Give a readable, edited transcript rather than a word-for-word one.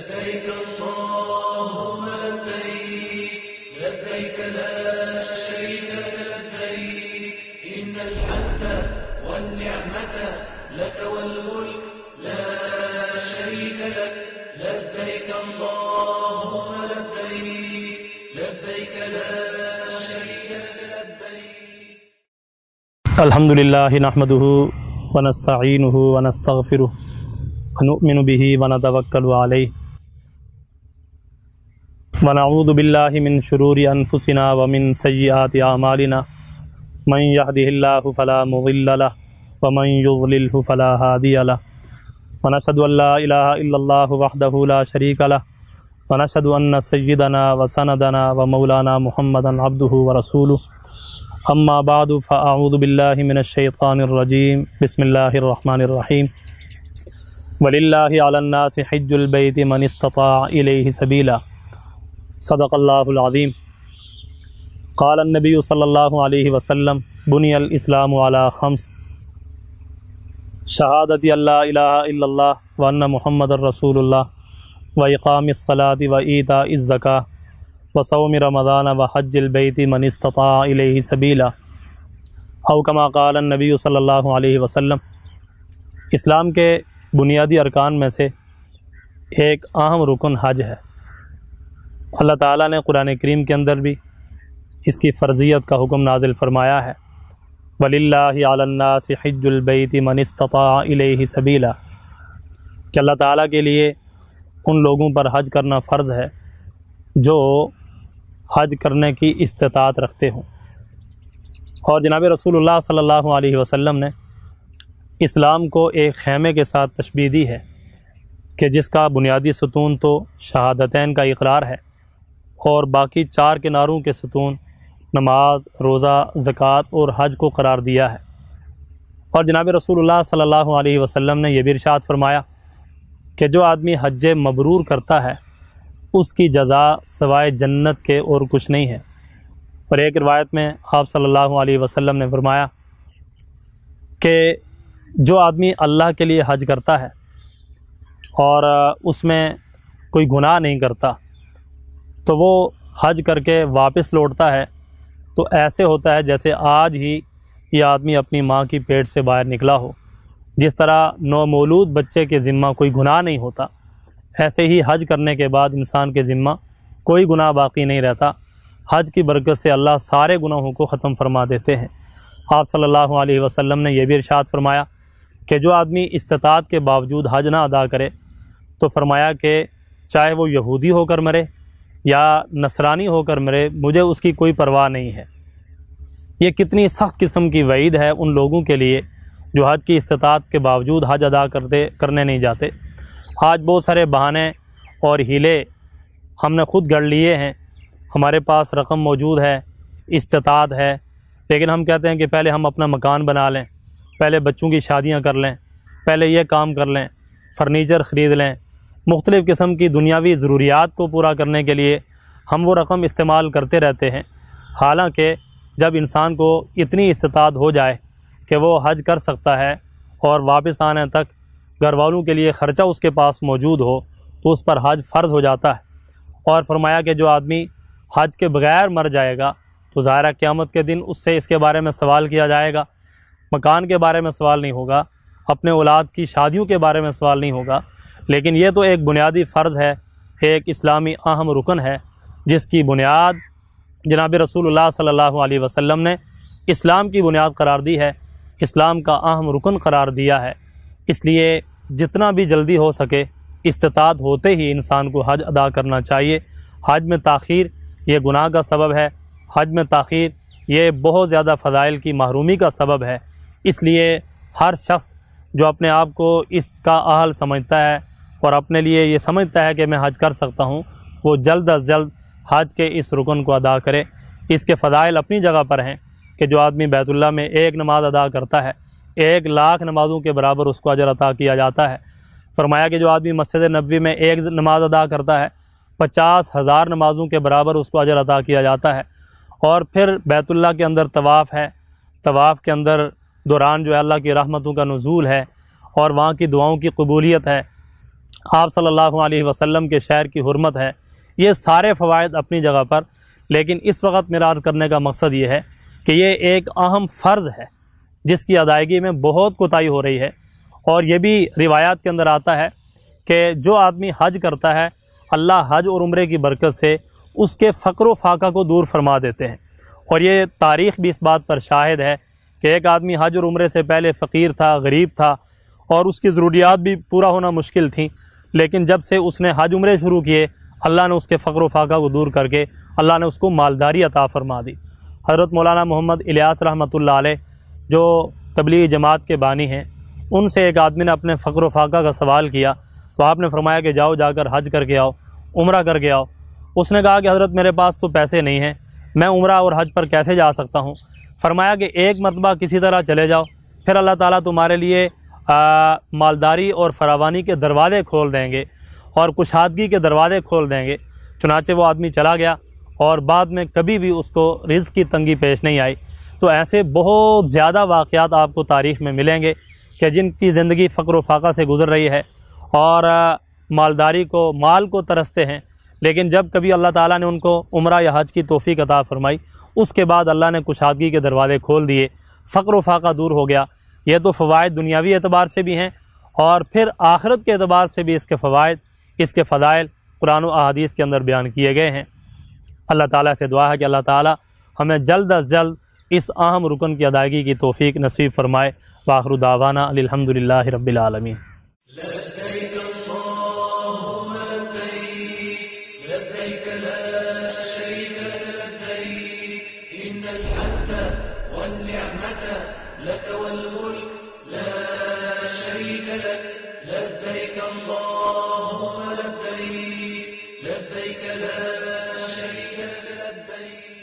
لبيك اللهم لبيك لبيك لا شريك لك لبيك إن الحمد والنعمة لك والملك لا شريك لك لبيك اللهم لبيك لبيك لا شريك لك لبيك. الحمد لله نحمده ونستعينه ونستغفره ونؤمن به ونتوكل عليه ونعوذ بالله من شرور أنفسنا ومن سيئات أعمالنا من يهده الله فلا مضل له ومن يضلله فلا هادي له ونشهد أن لا إله إلا الله وحده لا شريك له ونشهد أن سيدنا وسندنا ومولانا محمدا عبده ورسوله أما بعد فأعوذ بالله من الشيطان الرجيم بسم الله الرحمن الرحيم وَلِلَّهِ عَلَى النَّاسِ حِجُّ الْبَيْتِ مَنِ اسْتَطَاعَ إِلَيْهِ سَبِيلًا صدق اللہ العظیم. قال النبی صلی اللہ علیہ وسلم بنی الاسلام علی خمس شہادت اللہ الہ الا اللہ وان محمد رسول اللہ واقام الصلاۃ وایتاء الزکاۃ وصوم رمضان وحج البیت من استطاع الیہ سبیلا او کما قال النبی صلی اللہ علیہ وسلم. اسلام کے بنیادی ارکان میں سے ایک اہم رکن حج ہے. اللہ تعالیٰ نے قرآن کریم کے اندر بھی اس کی فرضیت کا حکم نازل فرمایا ہے. وَلِلَّهِ عَلَى النَّاسِ حِجُّ الْبَيْتِ مَنِ اسْتَطَاعَ إِلَيْهِ سَبِيلًا کہ اللہ تعالیٰ کے لیے ان لوگوں پر حج کرنا فرض ہے جو حج کرنے کی استطاعت رکھتے ہوں. اور جناب رسول اللہ صلی اللہ علیہ وسلم نے اسلام کو ایک خیمے کے ساتھ تشبیہ دی ہے کہ جس کا بنیادی ستون تو شہادتین کا اقرار ہے اور باقی چار کناروں کے ستون نماز، روزہ، زکوٰۃ اور حج کو قرار دیا ہے. اور جناب رسول اللہ صلی اللہ علیہ وسلم نے یہ بھی ارشاد فرمایا کہ جو آدمی حج مبرور کرتا ہے اس کی جزا سوائے جنت کے اور کچھ نہیں ہے. اور ایک روایت میں آپ صلی اللہ علیہ وسلم نے فرمایا کہ جو آدمی اللہ کے لیے حج کرتا ہے اور اس میں کوئی گناہ نہیں کرتا تو وہ حج کر کے واپس لوٹتا ہے تو ایسے ہوتا ہے جیسے آج ہی یہ آدمی اپنی ماں کی پیٹ سے باہر نکلا ہو. جس طرح نومولود بچے کے ذمہ کوئی گناہ نہیں ہوتا ایسے ہی حج کرنے کے بعد انسان کے ذمہ کوئی گناہ باقی نہیں رہتا. حج کی برکت سے اللہ سارے گناہوں کو ختم فرما دیتے ہیں. آپ صلی اللہ علیہ وسلم نے یہ بھی ارشاد فرمایا کہ جو آدمی استطاعت کے باوجود حج نہ ادا کرے تو فرمایا کہ چاہے وہ یہودی ہو کر مرے یا نصرانی ہو کر مرے مجھے اس کی کوئی پرواہ نہیں ہے. یہ کتنی سخت قسم کی وعید ہے ان لوگوں کے لیے جو حج کی استطاعت کے باوجود حج ادا کرنے نہیں جاتے. آج بہت سارے بہانے اور ہیلے ہم نے خود گڑھ لیے ہیں. ہمارے پاس رقم موجود ہے، استطاعت ہے، لیکن ہم کہتے ہیں کہ پہلے ہم اپنا مکان بنا لیں، پہلے بچوں کی شادیاں کر لیں، پہلے یہ کام کر لیں، فرنیچر خرید لیں. مختلف قسم کی دنیاوی ضروریات کو پورا کرنے کے لیے ہم وہ رقم استعمال کرتے رہتے ہیں. حالانکہ جب انسان کو اتنی استطاعت ہو جائے کہ وہ حج کر سکتا ہے اور واپس آنے تک گھر والوں کے لیے خرچہ اس کے پاس موجود ہو تو اس پر حج فرض ہو جاتا ہے. اور فرمایا کہ جو آدمی حج کے بغیر مر جائے گا تو ظاہرہ قیامت کے دن اس سے اس کے بارے میں سوال کیا جائے گا. مکان کے بارے میں سوال نہیں ہوگا، اپنے اولاد کی شادیوں کے بارے میں سوال نہیں ہوگا. لیکن یہ تو ایک بنیادی فرض ہے، ایک اسلامی اہم رکن ہے جس کی بنیاد جناب رسول اللہ صلی اللہ علیہ وسلم نے اسلام کی بنیاد قرار دی ہے، اسلام کا اہم رکن قرار دیا ہے. اس لیے جتنا بھی جلدی ہو سکے استطاعت ہوتے ہی انسان کو حج ادا کرنا چاہیے. حج میں تاخیر یہ گناہ کا سبب ہے، حج میں تاخیر یہ بہت زیادہ فضائل کی محرومی کا سبب ہے. اس لیے ہر شخص جو اپنے آپ کو اس کا اہل سمجھتا ہے اور اپنے لیے یہ سمجھتا ہے کہ میں حج کر سکتا ہوں وہ جلد از جلد حج کے اس رکن کو ادا کرے. اس کے فضائل اپنی جگہ پر ہیں کہ جو آدمی بیت اللہ میں ایک نماز ادا کرتا ہے 1,00,000 نمازوں کے برابر اس کو اجر عطا کیا جاتا ہے. فرمایا کہ جو آدمی مسجد نبوی میں ایک نماز ادا کرتا ہے 50,000 نمازوں کے برابر اس کو اجر عطا کیا جاتا ہے. اور پھر بیت اللہ کے اندر طواف ہے، طواف کے اندر دوران جو ہے اللہ کی رحمتوں کا نزول ہے اور وہاں کی دعاؤں کی قبولیت ہے. آپ صلی اللہ علیہ وسلم کے شہر کی حرمت ہے، یہ سارے فوائد اپنی جگہ پر، لیکن اس وقت میرا عرض کرنے کا مقصد یہ ہے کہ یہ ایک اہم فرض ہے جس کی ادائیگی میں بہت کوتاہی ہو رہی ہے، اور یہ بھی روایات کے اندر آتا ہے کہ جو آدمی حج کرتا ہے اللہ حج اور عمرے کی برکت سے اس کے فقر و فاقہ کو دور فرما دیتے ہیں، اور یہ تاریخ بھی اس بات پر شاہد ہے کہ ایک آدمی حج اور عمرے سے پہلے فقیر تھا، غریب تھا، اور اس کی ضروریات بھی پورا ہونا مشکل تھیں، لیکن جب سے اس نے حج عمرے شروع کیے اللہ نے اس کے فقر و فاقہ کو دور کر کے اللہ نے اس کو مالداری عطا فرما دی۔ حضرت مولانا محمد الیاس رحمۃ اللہ علیہ جو تبلیغی جماعت کے بانی ہیں، ان سے ایک آدمی نے اپنے فقر و فاقہ کا سوال کیا تو آپ نے فرمایا کہ جاؤ جا کر حج کر کے آؤ، عمرہ کر کے آؤ۔ اس نے کہا کہ حضرت میرے پاس تو پیسے نہیں ہیں، میں عمرہ اور حج پر کیسے جا سکتا ہوں؟ فرمایا کہ ایک مرتبہ کسی طرح چلے جاؤ، پھر اللہ تعالیٰ تمہارے لیے مالداری اور فراوانی کے دروازے کھول دیں گے اور کشادگی کے دروازے کھول دیں گے۔ چنانچہ وہ آدمی چلا گیا اور بعد میں کبھی بھی اس کو رزق کی تنگی پیش نہیں آئی۔ تو ایسے بہت زیادہ واقعات آپ کو تاریخ میں ملیں گے کہ جن کی زندگی فقر و فاقہ سے گزر رہی ہے اور مالداری کو، مال کو ترستے ہیں، لیکن جب کبھی اللہ تعالیٰ نے ان کو عمرہ یا حج کی توفیق عطا فرمائی اس کے بعد اللہ نے کشادگی کے دروازے کھول دیے، فقر و فاقہ دور ہو گیا۔ یہ تو فوائد دنیاوی اعتبار سے بھی ہیں، اور پھر آخرت کے اعتبار سے بھی اس کے فوائد، اس کے فضائل قرآن و احادیث کے اندر بیان کیے گئے ہیں۔ اللہ تعالیٰ سے دعا ہے کہ اللہ تعالیٰ ہمیں جلد از جلد اس اہم رکن کی ادائیگی کی توفیق نصیب فرمائے۔ وآخر دعوانا الحمدللہ رب العالمین۔ لبيك اللهم لبيك لبيك لا شريك لك لبيك إن الحمد والنعمة لك والملك لا شريك لك لبيك اللهم لبيك لبيك لا شريك لك لبيك